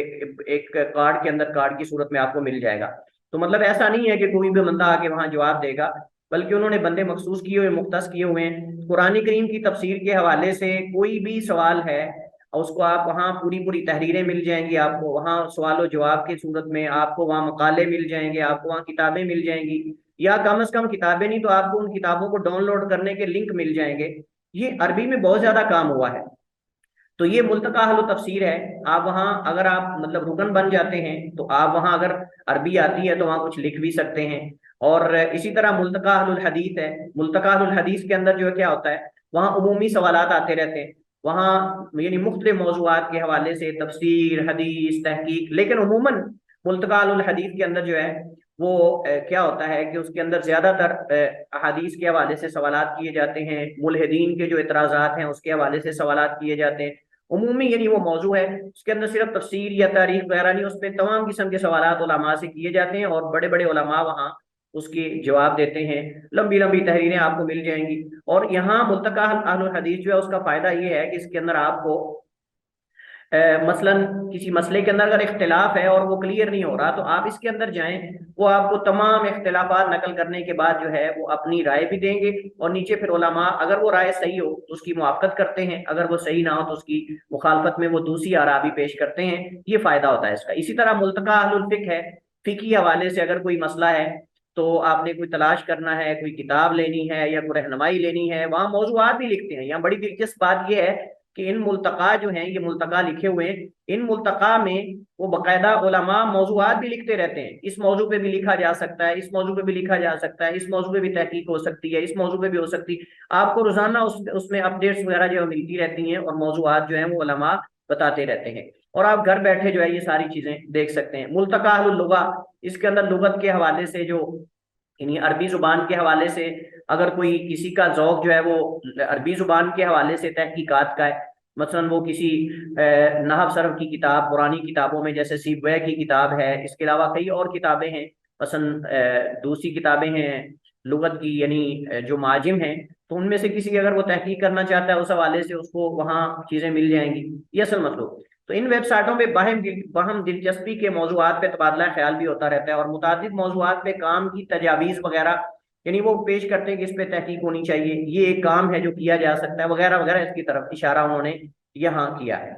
एक कार्ड के अंदर कार्ड की सूरत में आपको मिल जाएगा। तो मतलब ऐसा नहीं है कि कोई भी बंदा आके वहां जवाब देगा, बल्कि उन्होंने बंदे मखसूस किए हुए, मुख्तस किए हुए हैं। कुरान करीम की तफसीर के हवाले से कोई भी सवाल है और उसको आप वहाँ पूरी पूरी तहरीरें मिल जाएंगी, आपको वहाँ सवाल जवाब की सूरत में आपको वहाँ मकाले मिल जाएंगे, आपको वहाँ किताबें मिल जाएंगी, या कम से कम किताबें नहीं तो आपको उन किताबों को डाउनलोड करने के लिंक मिल जाएंगे। ये अरबी में बहुत ज्यादा काम हुआ है। तो ये मुल्तका हल तफसीर है। आप वहाँ अगर आप मतलब रुकन बन जाते हैं तो आप वहाँ अगर अरबी आती है तो वहाँ कुछ लिख भी सकते हैं। और इसी तरह मुल्तका अहलुल हदीस है। मुल्तका अहलुल हदीस के अंदर जो है क्या होता है, वहाँ उमूमी सवालात आते रहते हैं, वहाँ यानी मुख्तलिफ मौज़ूआत के हवाले से तफसीर, हदीस, तहकीक। लेकिन उमूमन मुल्तका अहलुल हदीस के अंदर जो है वो क्या होता है कि उसके अंदर ज्यादातर अहादीस के हवाले से सवालात किए जाते हैं, मुल्हिदीन के जो इतराज़ात हैं उसके हवाले से सवालात किए जाते हैं। उमूमी यानी वो मौजू है, उसके अंदर सिर्फ तफसीर या तारीख वगैरह नहीं, उसमें तमाम किस्म के सवालात उलमा से किए जाते हैं और बड़े बड़े उलमा वहाँ उसके जवाब देते हैं। लंबी लंबी तहरीरें आपको मिल जाएंगी। और यहाँ मुल्तका अहलुल हदीस जो है उसका फायदा ये है कि इसके अंदर आपको मसलन किसी मसले के अंदर अगर इख्तिलाफ है और वो क्लियर नहीं हो रहा तो आप इसके अंदर जाएं, वो आपको तमाम इख्तिलाफात नकल करने के बाद जो है वो अपनी राय भी देंगे। और नीचे फिर उलमा अगर वो राय सही हो तो उसकी मुआफ़क़त करते हैं, अगर वो सही ना हो तो उसकी मुखालफत में वो दूसरी आरा भी पेश करते हैं। ये फायदा होता है इसका। इसी तरह मुल्तका अहलुल फ़िक़्ह है। फिकी हवाले से अगर कोई मसला है तो आपने कोई तलाश करना है, कोई किताब लेनी है या कोई रहनुमाई लेनी है, वहाँ मौजूआत भी लिखते हैं। यहाँ बड़ी दिलचस्प बात यह है कि इन मुल्तका जो हैं, ये मुल्तका लिखे हुए हैं, इन मुल्तका में वो बाकायदा उलमा मौजूआत भी लिखते रहते हैं। इस मौजू पे भी लिखा जा सकता है, इस मौजू पे भी लिखा जा सकता है, इस मौजू पे भी तहकीक हो सकती है, इस मौजू पे भी हो सकती है। आपको रोजाना उसमें अपडेट्स वगैरह जो मिलती रहती हैं, और मौजूआत जो है वो उलमा बताते रहते हैं, और आप घर बैठे जो है ये सारी चीजें देख सकते हैं। मुल्तका अहलुल लुगा, इसके अंदर लुगत के हवाले से जो यानी अरबी जुबान के हवाले से अगर कोई किसी का ज़ौक जो है वो अरबी जुबान के हवाले से तहकीकात का है, मसलन वो किसी नहव सरफ की किताब, पुरानी किताबों में जैसे सीबवे की किताब है, इसके अलावा कई और किताबें हैं, मसलन दूसरी किताबें हैं लुगत की, यानी जो माजिम हैं, तो उनमें से किसी की अगर वो तहकीक करना चाहता है उस हवाले से उसको वहाँ चीज़ें मिल जाएंगी। ये असल मतलब। तो इन वेबसाइटों पे बाहम दिलचस्पी के मौजूआत पे तबादला ख्याल भी होता रहता है, और मुतादिद मौजूआत पे काम की तजावीज़ वगैरह यानी वो पेश करते हैं कि इस पे तहकीक होनी चाहिए, ये एक काम है जो किया जा सकता है वगैरह वगैरह, इसकी तरफ इशारा उन्होंने यहाँ किया है।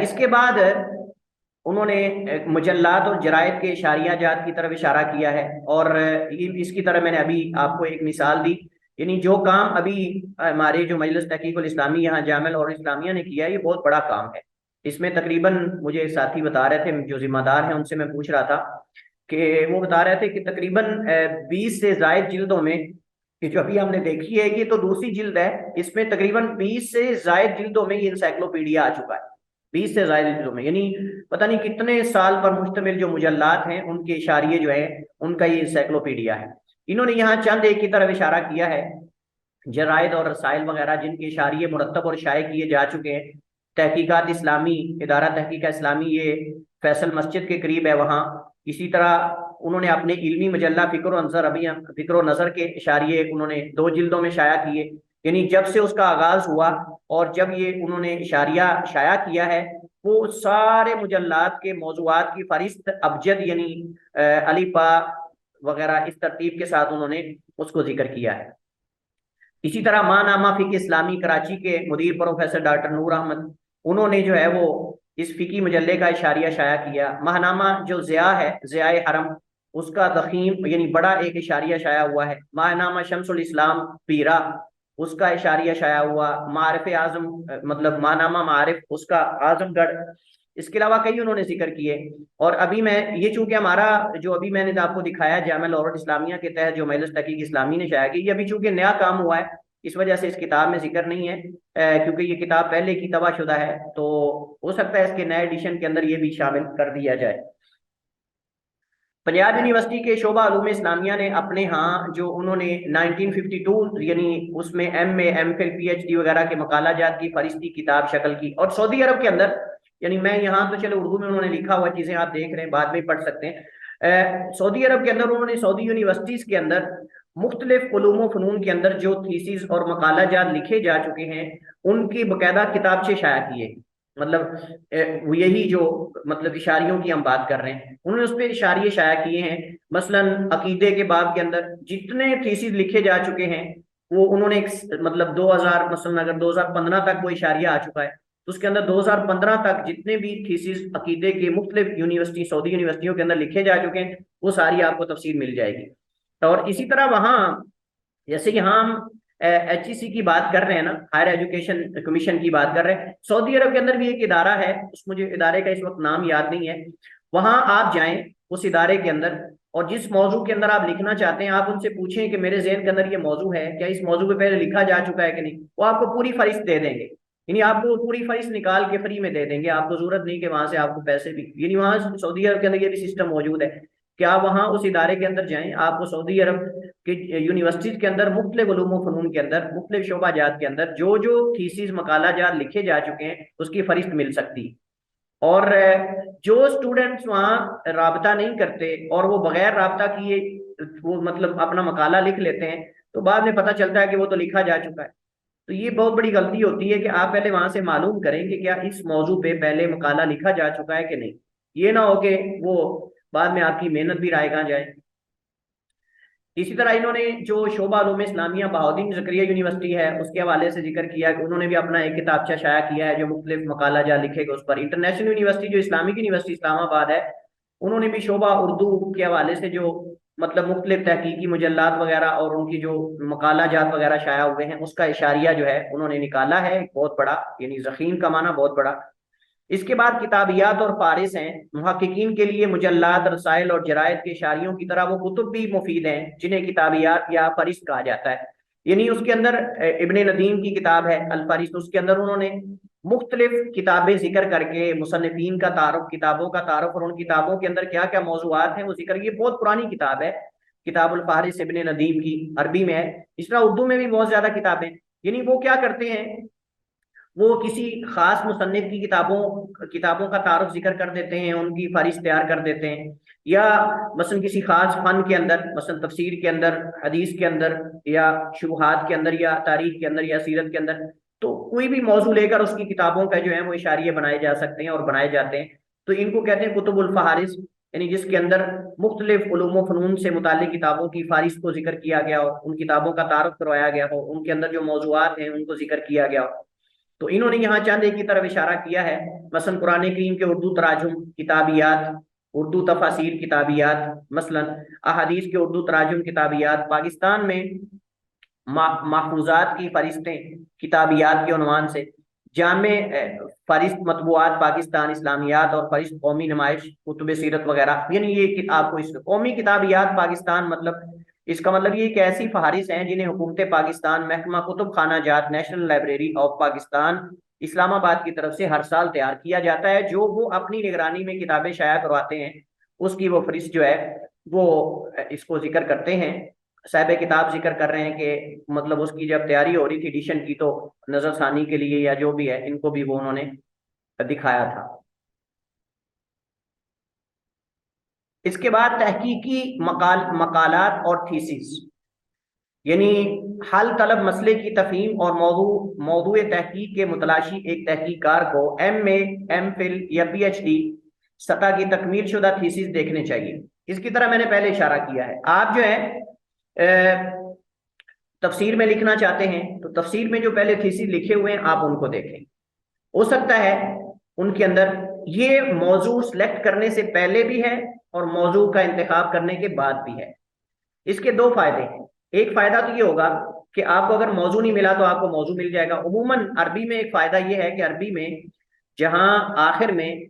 इसके बाद उन्होंने मुजल्लात और जरायद के इशारिया जात की तरफ इशारा किया है, और इसकी तरह मैंने अभी आपको एक मिसाल दी। यानी जो काम अभी हमारे जो मजलिस तहकीकुल इस्लामी यहाँ जामिल और इस्लामिया ने किया है, ये बहुत बड़ा काम है। इसमें तकरीबन मुझे एक साथी बता रहे थे जो जिम्मेदार हैं, उनसे मैं पूछ रहा था कि वो बता रहे थे कि तकरीबन 20 से जायद जिल्दों में, कि जो अभी हमने देखी है कि तो दूसरी जिल्द है, इसमें तकरीबन 20 से जायद जिल्दों में ये इंसाइक्लोपीडिया आ चुका है। 20 से ज्यादा जिल्दों में, यानी पता नहीं कितने साल पर मुश्तमिल जो मुजल्लात हैं उनके इशारिये जो है उनका ये इंसाइक्लोपीडिया है। इन्होंने यहाँ चंद एक की तरफ इशारा किया है, जराइद और रसाइल वगैरह जिनके इशारिये मुरतब और शाये किए जा चुके हैं। तहकीकात इस्लामी, इदारा तहकीक इस्लामी, ये फैसल मस्जिद के करीब है वहाँ। इसी तरह उन्होंने अपने इल्मी मजल्ला फ़िक्र नज़र के इशारिये उन्होंने 2 जिल्दों में शाया किए। यानी जब से उसका आगाज हुआ और जब ये उन्होंने इशारिया शाया किया है, वो सारे मुजल्लात के मौजूआत की फहरिस्त अबजद यानी अलीफा वगैरह इस तरतीब के साथ उन्होंने उसको जिक्र किया है। इसी तरह मानामा फ़िक़्ह इस्लामी कराची के मुदीर प्रोफेसर डॉक्टर नूर अहमद, उन्होंने जो है वो इस फ़िक़ी मजल्ले का इशारिया शाया किया। माहनामा जो ज़िया है, ज़ियाए हरम, उसका दखीम यानी बड़ा एक इशारिया शाया हुआ है। माहनामा शम्सुल इस्लाम पीरा, उसका इशारिया शाया हुआ। मारिफ आजम मतलब मानामा मारिफ, उसका आजमगढ़। इसके अलावा कई उन्होंने जिक्र किए। और अभी मैं ये चूंकि हमारा जो अभी मैंने आपको दिखाया जामिया लौरट इस्लामिया के तहत जो मजलिस तहकीक इस्लामी ने शाया की, ये अभी चूंकि नया काम हुआ है, इस वजह से इस किताब में जिक्र नहीं है, क्योंकि ये किताब पहले की तबाहशुदा है, तो हो सकता है इसके नए एडिशन के अंदर ये भी शामिल कर दिया जाए। पंजाब यूनिवर्सिटी के शोबा उलूम इस्लामिया ने अपने यहाँ जो उन्होंने 1952 यानी उसमें MA MPhil PhD वगैरह के मकाला जात की फरिश्ती किताब शक्ल की। और सऊदी अरब के अंदर, यानी मैं यहाँ तो चलो उर्दू में उन्होंने लिखा हुआ चीज़ें आप देख रहे हैं, बाद में पढ़ सकते हैं। सऊदी अरब के अंदर उन्होंने सऊदी यूनिवर्सिटीज़ के अंदर मुख्तलिफ उलूम फ़नून के अंदर जो थीसिस और मकाला जात लिखे जा चुके हैं, उनकी बाकायदा किताबचे शाया किए। मतलब वो यही जो मतलब इशारियों की हम बात कर रहे हैं, उन्होंने उस पर इशारिये शाया किए हैं। मसलन अकीदे के बाब के अंदर जितने थीसिस लिखे जा चुके हैं, वो उन्होंने एक मतलब 2000 मसलन अगर 2015 तक वो इशारिया आ चुका है, तो उसके अंदर 2015 तक जितने भी थीसिस अकीदे के मुख्तलिफ यूनिवर्सिटी सऊदी यूनिवर्सिटियों के अंदर लिखे जा चुके हैं, वो सारी आपको तफसील मिल जाएगी। और इसी तरह वहाँ जैसे यहाँ हम HEC की बात कर रहे हैं ना, हायर एजुकेशन कमीशन की बात कर रहे हैं, सऊदी अरब के अंदर भी एक इदारा है, उस मुझे इदारे का इस वक्त नाम याद नहीं है। वहां आप जाएं उस इदारे के अंदर, और जिस मौजू के अंदर आप लिखना चाहते हैं, आप उनसे पूछें कि मेरे जहन के अंदर ये मौजू है, क्या इस मौजू पे पहले लिखा जा चुका है कि नहीं, वो आपको पूरी फहरिस्त दे देंगे। यानी आपको पूरी फहरिस्त निकाल के फ्री में दे देंगे, आपको जरूरत नहीं कि वहां से आपको पैसे भी, यानी वहां सऊदी अरब के अंदर ये भी सिस्टम मौजूद है कि आप वहां उस इदारे के अंदर जाएं, आपको सऊदी अरब कि यूनिवर्सिटीज के अंदर मुख्तलिफ उलूम फ़नून के अंदर मुख्तलिफ शोबा जात के अंदर जो जो थीसिस मकाला जात लिखे जा चुके हैं उसकी फहरिस्त मिल सकती है। और जो स्टूडेंट्स वहाँ राबता नहीं करते और वो बगैर राबता किए वो मतलब अपना मकाला लिख लेते हैं, तो बाद में पता चलता है कि वो तो लिखा जा चुका है। तो ये बहुत बड़ी गलती होती है कि आप पहले वहां से मालूम करें कि क्या इस मौजू पे पहले मकाला लिखा जा चुका है कि नहीं। ये ना हो कि वो बाद में आपकी मेहनत भी रायगा जाए। इसी तरह इन्होंने जो शोबा उलूम इस्लामिया बहाउद्दीन ज़करिया यूनिवर्सिटी है उसके हवाले से जिक्र किया कि उन्होंने भी अपना एक किताबचा शाया किया है जो मुख्तलिफ मकाला जा लिखेगा उस पर। इंटरनेशनल यूनिवर्सिटी जो इस्लामिक यूनिवर्सिटी इस्लामाबाद है, उन्होंने भी शोबा उर्दू के हवाले से जो मतलब मुख्तलिफ तहकीकी मुजल्लात वगैरह और उनकी जो मकाला जात वगैरह शाया हुए हैं उसका इशारिया जो है उन्होंने निकाला है एक बहुत बड़ा, यानी ज़ख़ीम का माना बहुत बड़ा। इसके बाद किताबियात और फारिस हैं, मुहक्किकीन के लिए मुजल्लात, रसाइल और जरायद के इशारियों की तरह वो कुतुब भी मुफीद हैं जिन्हें किताबियात या फरिस कहा जाता है। यानी उसके अंदर इब्ने नदीम की किताब है अल फरिस, उसके अंदर उन्होंने मुख्तलिफ किताबें जिक्र करके मुसन्निफीन का तारुफ, किताबों का तारुफ और उन किताबों के अंदर क्या क्या मौजूआत हैं वो जिक्र। ये बहुत पुरानी किताब है किताबुल फारिस इब्ने नदीम की, अरबी में है। इस तरह उर्दू में भी बहुत ज्यादा किताबें। यानी वो क्या करते हैं, वो किसी खास मुसन्निफ की किताबों किताबों का तारुफ जिक्र कर देते हैं, उनकी फहरिस्त तैयार कर देते हैं, या मसलन किसी खास फन के अंदर, मसलन तफसीर के अंदर, हदीस के अंदर, या शुबहात के अंदर, या तारीख के अंदर, या सीरत के अंदर, तो कोई भी मौजू लेकर उसकी किताबों का जो है वो इशारिये बनाए जा सकते हैं और बनाए जाते हैं। तो इनको कहते हैं कुतुबुल फहारिस, यानी जिसके अंदर मुख्तलिफ उलूम व फ़नून से मुताल्लिक़ किताबों की फारिस्त को जिक्र किया गया हो, उन किताबों का तारुफ करवाया गया हो, उनके अंदर जो मौजूआत हैं उनको जिक्र किया गया हो। तो इन्होंने यहाँ चंद एक की तरफ इशारा किया है, मसलन कुरान करीम के उर्दू तराजुम किताबियात, उर्दू तफासिर किताबियात, मसलन अहादीस के उर्दू तराजुम किताबियात, पाकिस्तान में महफूजात की फरिश्तें किताबियात के उन्वान से, जामे फरिश्त मतबूआत पाकिस्तान, इस्लामियात और फरिश्त कौमी नुमाइश, कुतुब सीरत वगैरह। यानी ये आपको इस कौमी किताबियात पाकिस्तान, मतलब इसका मतलब ये एक ऐसी फहारिस हैं जिन्हें हुकूमत पाकिस्तान, महकमा कुतुब खाना जात, national library of Pakistan Islamabad की तरफ से हर साल तैयार किया जाता है, जो वो अपनी निगरानी में किताबें शाया करवाते हैं। उसकी वो फरिश्त जो है वो इसको जिक्र करते हैं, साहिब किताब जिक्र कर रहे हैं कि मतलब उसकी जब तैयारी हो रही थी एडिशन की, तो नजरसानी के लिए या जो भी है इनको भी वो उन्होंने दिखाया था। इसके बाद तहकीकी मकालात और थीसिस, यानी हल तलब मसले की तफहीम और मौजू तहकीक के मुतलाशी एक तहकीकार को MA, MPhil या PhD सतह की तकमील शुदा थीसिस देखने चाहिए। इसकी तरह मैंने पहले इशारा किया है, आप जो है तफसीर में लिखना चाहते हैं तो तफसीर में जो पहले थीसिस लिखे हुए हैं आप उनको देखें। हो सकता है उनके अंदर ये मौजू सेलेक्ट करने से पहले भी है और मौजू का इंतखाब करने के बाद भी है। इसके दो फायदे हैं। एक फायदा तो ये होगा कि आपको अगर मौजू नहीं मिला तो आपको मौजू मिल जाएगा। उमूमन अरबी में एक फायदा ये है कि अरबी में जहां आखिर में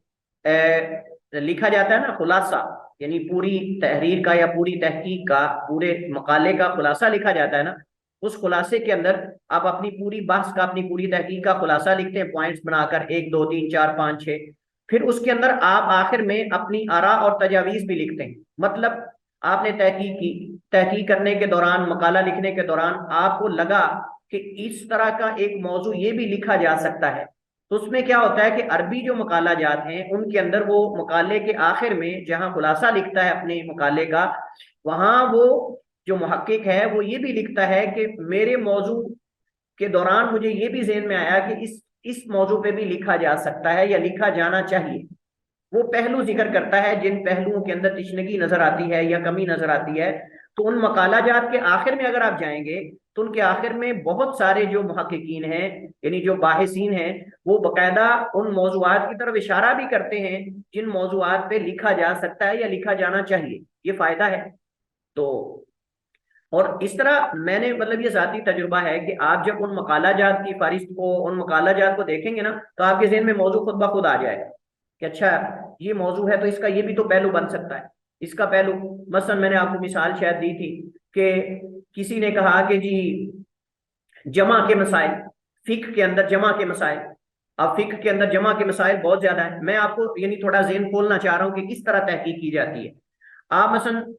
लिखा जाता है ना खुलासा, यानी पूरी तहरीर का या पूरी तहकीक का, पूरे मकाले का खुलासा लिखा जाता है ना, उस खुलासे के अंदर आप अपनी पूरी बहस का, अपनी पूरी तहकीक का खुलासा लिखते हैं पॉइंट्स बनाकर 1 2 3 4 5 6। फिर उसके अंदर आप आखिर में अपनी आरा और तजावीज भी लिखते हैं। मतलब आपने तहकीक करने के दौरान, मकाला लिखने के दौरान आपको लगा कि इस तरह का एक मौजू ये भी लिखा जा सकता है, तो उसमें क्या होता है कि अरबी जो मकाला जात हैं उनके अंदर वो मकाले के आखिर में जहां खुलासा लिखता है अपने मकाले का, वहां वो जो मुहक्किक है वो ये भी लिखता है कि मेरे मौजू के दौरान मुझे ये भी ज़हन में आया कि इस मौजू पे भी लिखा जा सकता है या लिखा जाना चाहिए। वो पहलू जिक्र करता है जिन पहलुओं के अंदर तिश्नगी नजर आती है या कमी नजर आती है। तो उन मकाला जात के आखिर में अगर आप जाएंगे तो उनके आखिर में बहुत सारे जो मुहक्किकीन हैं, यानी जो बाहिसीन हैं, वो बाकायदा उन मौजूआत की तरफ इशारा भी करते हैं जिन मौजूआत पे लिखा जा सकता है या लिखा जाना चाहिए। ये फायदा है। तो और इस तरह मैंने मतलब ये जाती तजुर्बा है कि आप जब उन मकाला जात की फहरिस्त को, उन मकाला जात को देखेंगे ना, तो आपके ज़हन में मौजू खुद ब खुद आ जाएगा कि अच्छा ये मौजू है तो इसका ये भी तो पहलू बन सकता है। इसका पहलू मसलन मैंने आपको मिसाल शायद दी थी कि किसी ने कहा कि जी जमा के मसाइल, फिक के अंदर जमा के मसाइल, अब फिक के अंदर जमा के मसाइल बहुत ज्यादा है। मैं आपको यानी थोड़ा ज़हन खोलना चाह रहा हूँ कि किस तरह तहकीक की जाती है। आप मसलन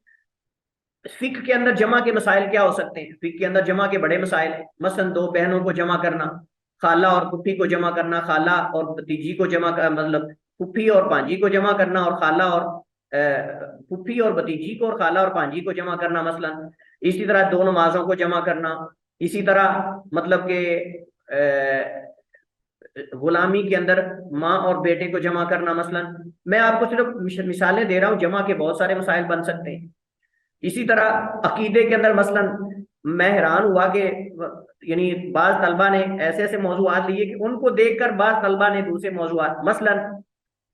फिक के अंदर जमा के मसाइल क्या हो सकते हैं? फिक के अंदर जमा के बड़े मसाइल हैं, मसलन दो बहनों को जमा करना, खाला और फुफी को जमा करना, खाला और भतीजी को जमा कर, मतलब फुफी और भांजी को जमा करना, और खाला और फुफी और भतीजी को, और खाला और भांजी को जमा करना मसलन। इसी तरह दो नमाजों को जमा करना। इसी तरह मतलब के गुलामी के अंदर माँ और बेटे को जमा करना मसलन। मैं आपको सिर्फ मिसालें दे रहा हूँ, जमा के बहुत सारे मसाइल बन सकते हैं। इसी तरह अकीदे के अंदर मसलन मैं हैरान हुआ कि यानी बाज तलबा ने ऐसे ऐसे मौजूआत लिए कि उनको देखकर बाज तलबा ने दूसरे मौजूआत, मसलन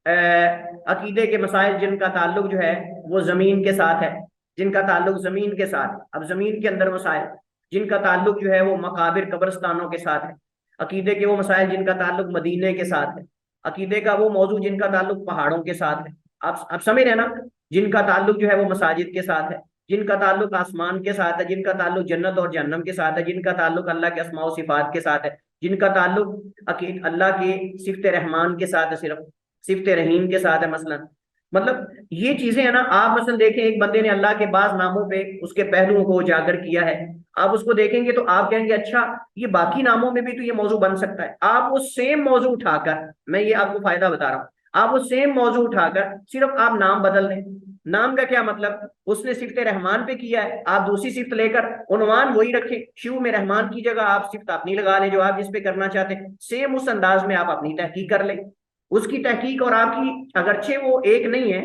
अकीदे के मसाइल जिनका ताल्लुक जो है वो जमीन के साथ है, जिनका ताल्लुक जमीन के साथ, अब जमीन के अंदर मसाइल जिनका ताल्लुक जो है वो मकाबिर कब्रस्तानों के साथ है, अकीदे के वो मसाइल जिनका ताल्लुक मदीने के साथ है, अकीदे का वो मौजू जिनका ताल्लुक पहाड़ों के साथ है, आप समझ रहे हैं ना, जिनका ताल्लुक जो है वो मसाजिद के साथ है, जिनका ताल्लुक आसमान के साथ है, जिनका ताल्लुक जन्नत और जहन्नम के साथ है, जिनका ताल्लुक अल्लाह के अस्मा व सिफात के साथ है, जिनका ताल्लुक अल्लाह के सिफत रहमान के साथ है, सिर्फ सिफत रहीम के साथ है मसलन। मतलब ये चीजें है ना, आप मसलन देखें एक बंदे ने अल्लाह के बाज नामों पे उसके पहलुओं को उजागर किया है, आप उसको देखेंगे तो आप कहेंगे अच्छा ये बाकी नामों में भी तो ये मौजू बन सकता है। आप वो सेम मौजू उठाकर, मैं ये आपको फायदा बता रहा हूँ, आप वो सेम मौजू उठाकर सिर्फ आप नाम बदल दें। नाम का क्या मतलब, उसने सिफत रहमान पे किया है, आप दूसरी सिफत लेकर उन्वान वही रखें, शुरू में रहमान की जगह आप सिफत अपनी लगा लें जो आप जिस पे करना चाहते हैं, सेम उस अंदाज में आप अपनी तहकीक कर लें। उसकी तहकीक और आपकी अगरचे वो एक नहीं है,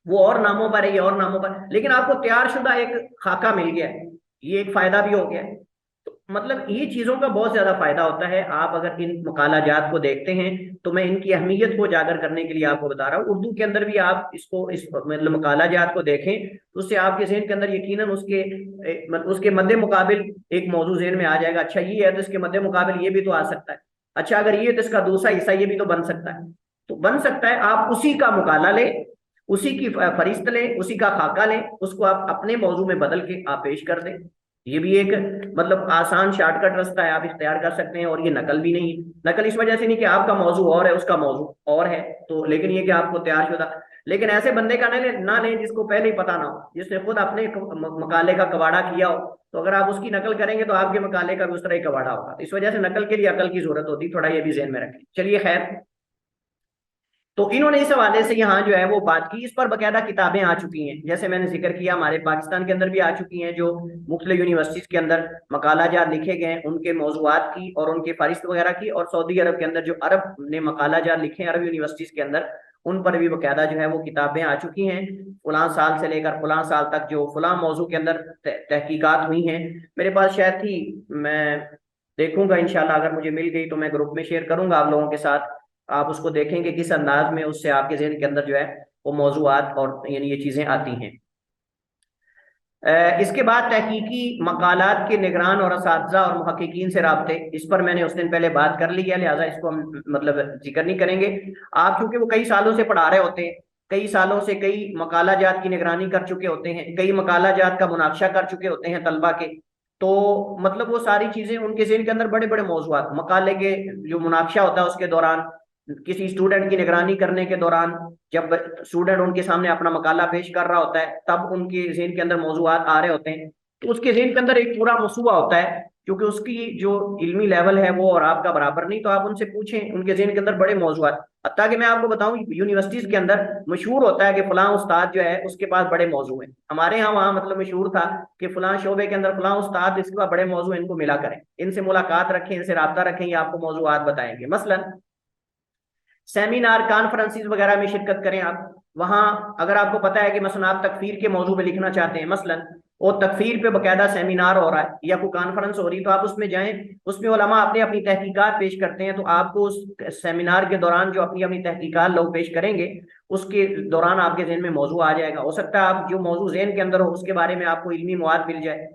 वो और नामों पर है, ये और नामों पर, लेकिन आपको तैयार शुदा एक खाका मिल गया है, ये एक फायदा भी हो गया है। तो मतलब ये चीजों का बहुत ज्यादा फायदा होता है। आप अगर इन मकालाजात को देखते हैं तो मैं इनकी अहमियत को उजागर करने के लिए आपको बता रहा हूँ। उर्दू के अंदर भी आप इसको इस मतलब मकालाजात को देखें तो उससे आपके जहन के अंदर यकीनन उसके मद्दे मुकाबिल एक मौजू जहन में आ जाएगा, अच्छा ये है तो इसके मद्दे मुकाबिल ये भी तो आ सकता है, अच्छा अगर ये तो इसका दूसरा हिस्सा ये भी तो बन सकता है। तो बन सकता है, आप उसी का मुकाला लें, उसी की फरिस्त लें, उसी का खाका लें, उसको आप अपने मौजू में बदल के आप पेश कर दें। ये भी एक मतलब आसान शॉर्टकट रास्ता है, आप इख्तियार कर सकते हैं। और ये नकल भी नहीं है, नकल इस वजह से नहीं कि आपका मौजू और है उसका मौजू और है, तो लेकिन ये कि आपको तैयार शुदा, लेकिन ऐसे बंदे का ना लें जिसको पहले ही पता ना हो, जिसने खुद अपने मकाले का कबाड़ा किया हो, तो अगर आप उसकी नकल करेंगे तो आपके मकाले का भी उस तरह ही कबाड़ा होगा। इस वजह से नकल के लिए अकल की जरूरत होती है, थोड़ा ये भी ज़हन में रखें। चलिए खैर, तो इन्होंने इस हवाले से यहाँ जो है वो बात की, इस पर बकायदा किताबें आ चुकी हैं, जैसे मैंने जिक्र किया हमारे पाकिस्तान के अंदर भी आ चुकी हैं, जो मुख्तलिफ यूनिवर्सिटीज के अंदर मकालाजात लिखे गए हैं उनके मौजूआत की और उनके फहरिस्त वगैरह की, और सऊदी अरब के अंदर जो अरब ने मकालाजात लिखे हैं अरब यूनिवर्सिटीज के अंदर, उन पर भी बकायदा जो है वो किताबें आ चुकी हैं। फलां साल से लेकर फलां साल तक जो फलां मौजू के अंदर तहकीकात हुई हैं, मेरे पास शायद थी, मैं देखूंगा इंशाल्लाह, अगर मुझे मिल गई तो मैं ग्रुप में शेयर करूंगा आप लोगों के साथ। आप उसको देखेंगे किस अंदाज में उससे आपके जहन के अंदर जो है वो मौजूआत और यानी ये चीजें आती हैं। इसके बाद तहकीकी मकालात के निगरान और असातिज़ा और मुहक्किकीन से राब्ते, इस पर मैंने उस दिन पहले बात कर ली है, लिहाजा इसको हम मतलब जिक्र नहीं करेंगे। आप चूंकि वो कई सालों से पढ़ा रहे होते हैं, कई सालों से कई मकालाजात की निगरानी कर चुके होते हैं, कई मकालाजात का मुनाकशा कर चुके होते हैं तलबा के, तो मतलब वो सारी चीजें उनके जहन के अंदर बड़े बड़े मौजूआत, मकाले के जो मुनाकशा होता है उसके दौरान, किसी स्टूडेंट की निगरानी करने के दौरान, जब स्टूडेंट उनके सामने अपना मकाला पेश कर रहा होता है तब उनके ज़हन के अंदर मौजूआत आ रहे होते हैं, तो उसके ज़हन के अंदर एक पूरा मसूबा होता है, क्योंकि उसकी जो इल्मी लेवल है वो और आपका बराबर नहीं, तो आप उनसे पूछें, उनके जहन के अंदर बड़े मौजूआत, हत्ता कि मैं आपको बताऊं यूनिवर्सिटीज के अंदर मशहूर होता है कि फलां उस्ताद जो है उसके पास बड़े मौजू हैं। हमारे यहाँ वहाँ मतलब मशहूर था कि फलां शोबे के अंदर फलां उस्ताद, इसके पास बड़े मौजू, इनको मिला करें, इनसे मुलाकात रखें, इनसे रब्ता रखें, ये आपको मौजूआत बताएंगे। मसलन सेमिनार कॉन्फ्रेंसिस वगैरह में शिरकत करें आप, वहां अगर आपको पता है कि मसलन आप तकफीर के मौजू पे लिखना चाहते हैं, मसलन और तकफीर पे बकायदा सेमिनार हो रहा है या कोई कॉन्फ्रेंस हो रही, तो आप उसमें जाएं, उसमें उलमा अपने अपनी तहकीकात पेश करते हैं, तो आपको उस सेमिनार के दौरान जो अपनी अपनी तहकीकात लोग पेश करेंगे उसके दौरान आपके जहन में मौजू आ जाएगा। हो सकता है आप जो मौजू जहन के अंदर हो उसके बारे में आपको इल्मी मवाद मिल जाए।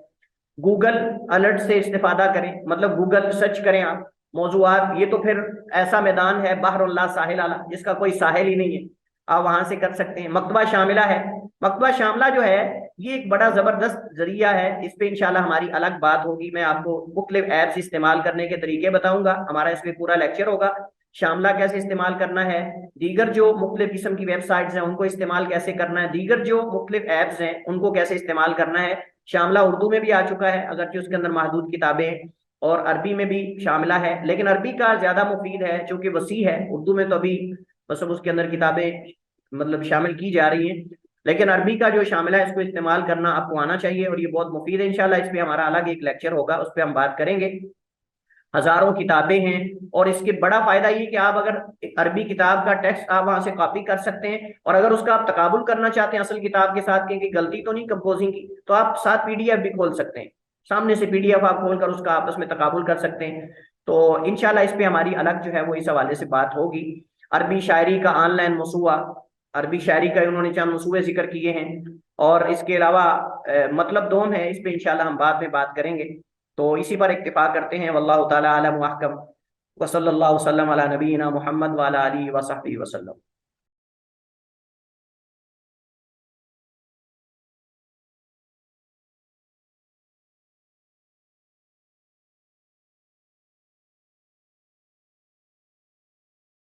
गूगल अलर्ट से इस्तेफादा करें, मतलब गूगल सर्च करें आप मौजूआत, ये तो फिर ऐसा मैदान है बहरुल्ला साहिल आला, जिसका कोई साहिल ही नहीं है, आप वहां से कर सकते हैं। मकतबा शामिला है, मकतबा शामिला जो है ये एक बड़ा जबरदस्त जरिया है, इस पे इंशाल्लाह हमारी अलग बात होगी, मैं आपको मुख्तलिफ ऐप्स इस्तेमाल करने के तरीके बताऊंगा, हमारा इसमें पूरा लेक्चर होगा, शामला कैसे इस्तेमाल करना है, दीगर जो मुख्तलिफ किस्म की वेबसाइट्स हैं उनको इस्तेमाल कैसे करना है, दीगर जो मुख्तलिफ ऐप्स हैं उनको कैसे इस्तेमाल करना है। शामला उर्दू में भी आ चुका है, अगरचे उसके अंदर महदूद किताबें हैं, और अरबी में भी शामिला है, लेकिन अरबी का ज्यादा मुफीद है चूंकि वसी है, उर्दू में तो अभी बस उसके अंदर किताबें मतलब शामिल की जा रही हैं, लेकिन अरबी का जो शामिला है इसको इस्तेमाल करना आपको आना चाहिए, और ये बहुत मुफीद है। इंशाल्लाह इस पे हमारा अलग एक लेक्चर होगा, उस पर हम बात करेंगे। हजारों किताबें हैं, और इसके बड़ा फायदा ये कि आप अगर अरबी किताब का टेक्स्ट आप वहां से कॉपी कर सकते हैं, और अगर उसका आप तकाबुल करना चाहते हैं असल किताब के साथ कि गलती तो नहीं कंपोजिंग की, तो आप साथ पीडीएफ भी खोल सकते हैं, सामने से पीडीएफ आप खोलकर उसका आपस में तकाबुल कर सकते हैं। तो इंशाल्लाह इस पे हमारी अलग जो है वो इस हवाले से बात होगी। अरबी शायरी का ऑनलाइन मसुआ, अरबी शायरी का उन्होंने चंद मसुए जिक्र किए हैं। और इसके अलावा मतलब दोन है, इस पे इंशाल्लाह हम बाद में बात करेंगे। तो इसी पर इत्तिफा करते हैं। वल्लाहु ताला आलम व अहकम, व सल्लल्लाहु वसल्लम अला नबीना मुहम्मद व अला आलिहि व सहबिहि वसल्लम।